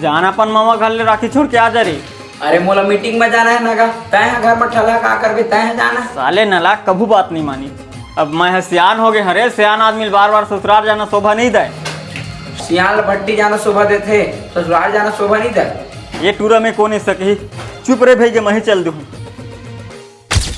जाना अपन मामा घर ले राखी छोड़ के आ जा रही। अरे मोला मीटिंग में जाना है नगा, तय घर में ठला का कर भी तय जाना। साले नलाक कभू बात नहीं मानी। अब मैं सियान हो गए, हरे सियान आदमी बार बार ससुराल जाना शोभा नहीं दे। सियान भट्टी जाना शोभा देते, ससुराल जाना शोभा नहीं दे। ये टूरा में कौन सकी, चुप रे भाई, मैं ही चल दूँ।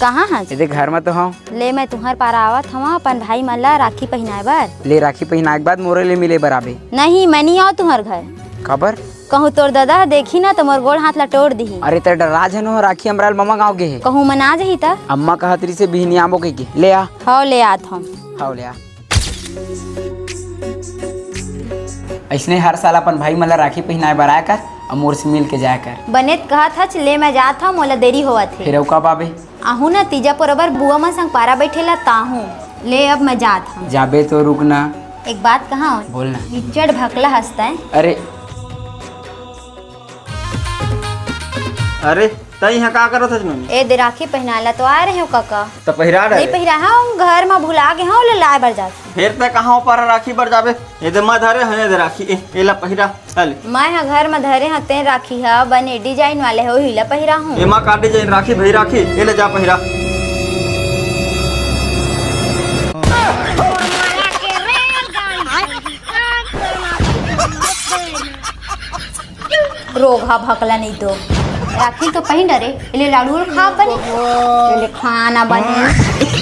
कहाँ है? इधर घर में तो हूँ। ले मैं तुम्हार पार आवत हवा अपन भाई मन ला राखी पहनाए बर। ले राखी पहनाए के बाद मोरे ले मिले बराबे। नहीं मैं नहीं आओ तुम्हार घर। खबर कहूँ तोर दादा देखी ना तुम्हार गोड़ हाथ ला तोड़ दी। अरे तेरा डराज है नो, राखी अमराल मामा गाँव के है। कहूँ मना जही ता अम्मा कहतरी से बिहनी आमो के ले आ। हाँ ले आत हम। हाँ ले आ। ऐसने हर साल अपन भाई मला राखी पहनाए बराया कर और मोर से मिल के जाया कर। बनेत कहा था ले मैं जात हूँ, मोला देरी होवा थे। फिर का बाबे आहू ना तीजा बरोबर बुआ मन संग पारा बैठेला ताहू। ले अब मैं जात हूँ। जाबे तो रुकना। एक बात कहा बोलना। इज्जत भकला हंसता है। अरे तई यहाँ का करत हस नोनी? ए दे राखी पहनाला तो आ रहे हो काका। तो पहिरा रहे नहीं पहिरा हूँ, घर में भुला गए हूँ, ले लाए बर जात। फिर पे कहाँ पर राखी बर जाबे? ये दे मैं धरे हैं, ये दे राखी एला पहिरा चल। मैं हाँ घर में धरे हाँ ते राखी है बने डिजाइन वाले हो हिला पहिरा हूँ। ए मां काट डिजाइन राखी भई राखी एले जा पहिरा। रोगा भकला नहीं तो राखी तो पहन डरे, इले लाडू खा बने, इले खाना बने।